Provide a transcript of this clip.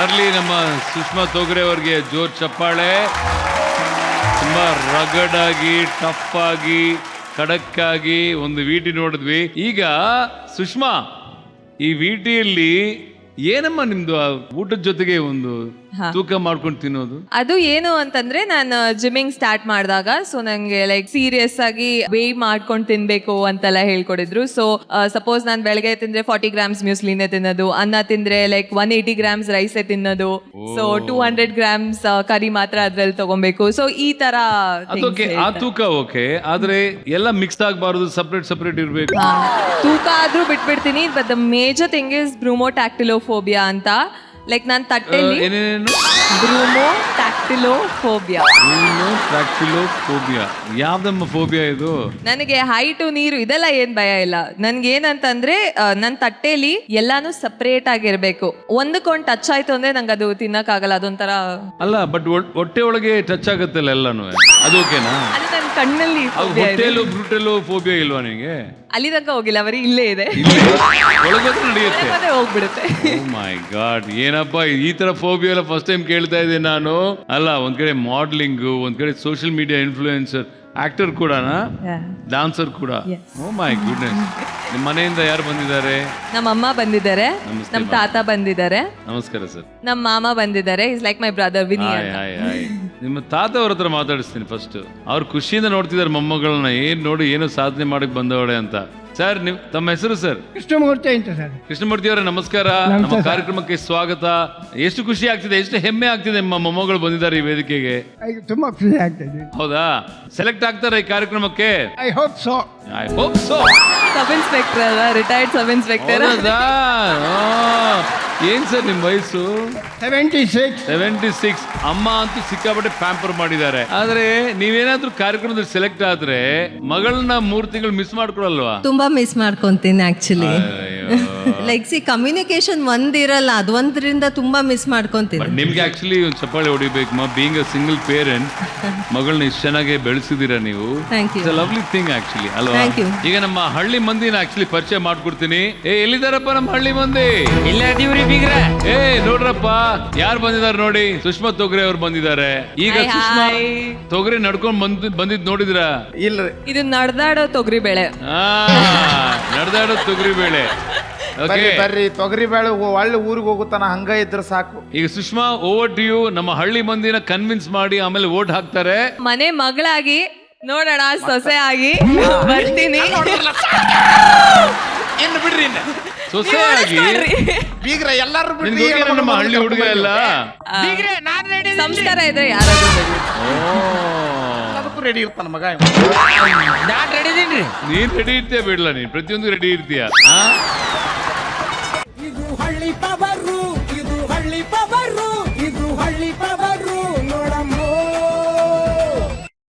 ಬರ್ಲಿ ನಮ್ಮ ಸುಷ್ಮಾ ತೊಗರೆ ಅವ್ರಿಗೆ ಜೋರ್ ಚಪ್ಪಾಳೆ. ತುಂಬಾ ರಗಡ್ ಆಗಿ ಟಫ್ ಆಗಿ ಖಡಕ್ ಆಗಿ ಒಂದು ವಿಟಿ ನೋಡಿದ್ವಿ. ಈಗ ಸುಷ್ಮಾ, ಈ ವಿಟಿಯಲ್ಲಿ ಏನಮ್ಮ ನಿಮ್ದು ಊಟದ ಜೊತೆಗೆ ಒಂದು ತೂಕ ಮಾಡ್ಕೊಂಡು ತಿನ್ನೋದು? ಅದು ಏನು ಅಂತಂದ್ರೆ ನಾನು ಜಿಮ್ಮಿಂಗ್ ಸ್ಟಾರ್ಟ್ ಮಾಡಿದಾಗ ಸೊ ನಂಗೆ ಲೈಕ್ ಸೀರಿಯಸ್ ಆಗಿ ವೇ ಮಾಡ್ಕೊಂಡು ತಿನ್ಬೇಕು ಅಂತೆಲ್ಲ ಹೇಳ್ಕೊಡಿದ್ರು. ಸೊ ಸಪೋಸ್ ನಾನು ಬೆಳಗ್ಗೆ ತಿಂದ್ರೆ 40 grams ಮ್ಯೂಸ್ಲಿನೇ ತಿನ್ನೋದು, ಅನ್ನ ತಿಂದ್ರೆ ಲೈಕ್ 180 grams ರೈಸೇ ತಿನ್ನೋದು, ಸೊ 200 grams ಕರಿ ಮಾತ್ರ ಅದ್ರಲ್ಲಿ ತಗೊಬೇಕು. ಸೊ ಈ ತರ ಅದಕ್ಕೆ ಆ ತೂಕ ಓಕೆ, ಆದ್ರೆ ಎಲ್ಲ ಮಿಕ್ಸ್ ಆಗಬಾರದು, ಸಪ್ರೇಟ್ ಇರ್ಬೇಕು. ತೂಕ ಆದ್ರೂ ಬಿಟ್ಬಿಡ್ತೀನಿ. But the major thing is brumotactillophobia ಅಂತ. ಲೈಕ್ ನಾನು ತಟ್ಟೆಲಿ ಬ್ರೂಮೋಟ್ಯಾಕ್ಟಿಲೋಫೋಬಿಯಾ ಯಾವ್ದಮ್ಮ ಫೋಬಿಯಾ ಇದು? ನನಗೆ ಹೈಟು ನೀರು ಇದೆಲ್ಲ ಏನ್ ಭಯ ಇಲ್ಲ. ನನ್ಗೆ ಏನಂತಂದ್ರೆ ನನ್ನ ತಟ್ಟೆಲಿ ಎಲ್ಲಾನು ಸಪರೇಟ್ ಆಗಿರ್ಬೇಕು. ಒಂದಕ್ಕೊಂದು ಟಚ್ ಆಯ್ತು ಅಂದ್ರೆ ನಂಗೆ ಅದು ತಿನ್ನಕ್ ಆಗಲ್ಲ. ಅದೊಂಥರ ಅಲ್ಲ, ಬಟ್ ಹೊಟ್ಟೆ ಒಳಗೆ ಟಚ್ ಆಗುತ್ತಲ್ಲ ಎಲ್ಲಾನು, ಅದು ಓಕೆನಾ? ಅದು ನನ್ನ ಕಣ್ಣಲ್ಲಿ ಹೊಟ್ಟೆಲು ಬ್ರೂಟೆಲು ಫೋಬಿಯಾ ಇಲ್ವಾ ನಿಮಗೆ? ಅಲ್ಲಿ ತನಕ ಹೋಗಿಲ್ಲ, ಬರೀ ಇಲ್ಲೇ ಇದೆ, ಒಳಗೋದ್ರೆ ನಡೆಯುತ್ತೆ, ಹೋಗ್ಬಿಡುತ್ತೆ. ಓ ಮೈ ಗಾಡ್, ಏನಪ್ಪ ಈ ತರ ಫೋಬಿಯಾ ಎಲ್ಲ ಫಸ್ಟ್ ಟೈಮ್ ಕೇಳ್ತಾ ಇದ್ದೀನಿ ನಾನು. ಅಲ್ಲ, ಒಂದ್ ಕಡೆ ಮಾಡಲಿಂಗ್, ಒಂದ್ ಕಡೆ ಸೋಷಿಯಲ್ ಮೀಡಿಯಾ ಇನ್ಫ್ಲೂಯೆನ್ಸರ್, ಆಕ್ಟರ್ ಕೂಡ, ಡಾನ್ಸರ್ ಕೂಡ. ಓ ಮೈ ಗುಡ್ನೆಸ್. ನಿಮ್ಮ ಮನೆಯಿಂದ ಯಾರು ಬಂದಿದ್ದಾರೆ? ನಮ್ಮ ಅಮ್ಮ ಬಂದಿದ್ದಾರೆ, ನಮ್ಮ ತಾತ ಬಂದಿದ್ದಾರೆ, ನಮಸ್ಕಾರ ಸರ್. ನಮ್ಮ ಮಾಮ ಬಂದಿದ್ದಾರೆ. Is like my brother Vini. ನಿಮ್ಮ ತಾತ ಅವ್ರ ಹತ್ರ ಮಾತಾಡಿಸ್ತೀನಿ ಫಸ್ಟ್. ಅವ್ರು ಖುಷಿಯಿಂದ ನೋಡ್ತಿದ್ದಾರೆ ಮೊಮ್ಮಗಳನ್ನ, ಏನ್ ನೋಡಿ ಏನೋ ಸಾಧನೆ ಮಾಡಕ್ ಬಂದವಳೆ ಅಂತ. ಸರ್, ತಮ್ಮ ಹೆಸರು ಸರ್? ಕೃಷ್ಣಮೂರ್ತಿ ಅಂತ ಸರ್. ಕೃಷ್ಣಮೂರ್ತಿ ಅವರೇ ನಮಸ್ಕಾರ. ನಮ್ಮ ಕಾರ್ಯಕ್ರಮಕ್ಕೆ ಸ್ವಾಗತ. ಎಷ್ಟು ಖುಷಿ ಆಗ್ತಿದೆ, ಎಷ್ಟು ಹೆಮ್ಮೆ ಆಗ್ತಿದೆ ನಿಮ್ಮ ಮೊಮ್ಮಗಳು ಬಂದಿದ್ದಾರೆ ಈ ವೇದಿಕೆಗೆ. ತುಂಬಾ ಖುಷಿ ಆಗ್ತದೆ. ಹೌದಾ? ಸೆಲೆಕ್ಟ್ ಆಗ್ತಾರೆ ಈ ಕಾರ್ಯಕ್ರಮಕ್ಕೆ? I hope so. Sub inspector ಅಲ್ವಾ, ರಿಟೈರ್ಡ್ ಸಬ್ ಇನ್ಸ್ಪೆಕ್ಟರ್. ಏನ್ ಸರ್ ನಿಮ್ ವಯಸ್ಸು? 76. ಅಮ್ಮ ಅಂತೂ ಸಿಕ್ಕಾಪಟ್ಟೆ ಪ್ಯಾಂಪರ್ ಮಾಡಿದ್ದಾರೆ. ಆದ್ರೆ ನೀವೇನಾದ್ರೂ ಕಾರ್ಯಕ್ರಮದಲ್ಲಿ ಸೆಲೆಕ್ಟ್ ಆದ್ರೆ ಮಗಳನ್ನ 3 ತಿಂಗಳು ಮಿಸ್ ಮಾಡ್ಕೊಳಲ್ವಾ? ತುಂಬಾ ಮಿಸ್ ಮಾಡ್ಕೊಂತೀನಿ ಆಕ್ಚುಲಿ. ಲೈಕ್ ಕಮ್ಯುನಿಕೇಶನ್ ಒಂದಿರಲ್ಲ, ಅದು ಒಂದ್ರಿಂದ ತುಂಬಾ ಮಿಸ್ ಮಾಡ್ಕೊಂತೀನಿ. ನಿಮ್ಗೆ ಆಕ್ಚುಲಿ ಒಂದು ಚಪ್ಪಾಳೆ ಹೊಡಿಬೇಕು. ಬೀಯಿಂಗ್ ಅ ಸಿಂಗಲ್ ಪೇರೆಂಟ್, ಮಗಳನ್ನ ಇಷ್ಟು ಚೆನ್ನಾಗಿ ಬೆಳೆಸಿದೀರಾ ನೀವು. ಲವ್ಲಿ ಥಿಂಗ್ ಆಕ್ಚುಲಿ ಅಲ್ವಾ? ಈಗ ನಮ್ಮ ಹಳ್ಳಿ ಮಂದಿನ ಆಕ್ಚುಲಿ ಪರಿಚಯ ಮಾಡ್ಕೊಡ್ತೀನಿ. ಎಲ್ಲಿದಾರಪ್ಪ ನಮ್ಮ ಹಳ್ಳಿ ಮಂದಿ? ಏ ನೋಡ್ರಪ್ಪ ಯಾರು ಬಂದಿದ್ದಾರೆ ನೋಡಿ. ಸುಷ್ಮಾ ತೊಗರೆ ಅವ್ರು ಬಂದಿದ್ದಾರೆ. ಈಗ ಸುಷ್ಮಾ ತೊಗರೆ ನಡ್ಕೊಂಡ್ ಬಂದಿದ್ ನೋಡಿದ್ರಾ? ಇಲ್ರಿ, ಇದು ನಡೆದಾಡೋ ತೊಗರಿ ಬೇಳೆ. ನಡೆದಾಡೋ ತೊಗರಿ ಬೇಳೆ. ಬರ್ರಿ ತೊಗರಿ ಬೇಳೆ ಒಳ್ಳೆ ಊರಿಗೆ ಹೋಗುತ್ತಾನ, ಹಂಗ ಇದ್ರೆ ಸಾಕು. ಈಗ ಸುಷ್ಮಾ, ಓವರ್ ಟು ಯು. ನಮ್ಮ ಹಳ್ಳಿ ಮಂದಿನ ಕನ್ವಿನ್ಸ್ ಮಾಡಿ ಆಮೇಲೆ ವೋಟ್ ಹಾಕ್ತಾರೆ. ಮನೆ ಮಗಳಾಗಿ ನೋಡೋಣ, ಸೊಸೆ ಆಗಿ ಬರ್ತೀನಿ. ಇನ್ನು ಬಿಡ್ರಿ, ಸೊಸೆಯಾಗಿ ಬೀಗ್ರ ಎಲ್ಲಾರು ನಮ್ಮ ಹಳ್ಳಿ ಹುಡುಗ ಎಲ್ಲ ಸಂಸ್ಕಾರ ಇದ್ರೆ ಯಾರಾದ್ರೂ ರೆಡಿ ಇರ್ತಾನ ಮಗ. ನೀನ್ ರೆಡಿ ಇರ್ತೀಯ ಬಿಡ್ಲ? ನೀನ್ ಪ್ರತಿಯೊಂದು ರೆಡಿ ಇರ್ತೀಯ. ಇದು ಹಳ್ಳಿ ಪವರು.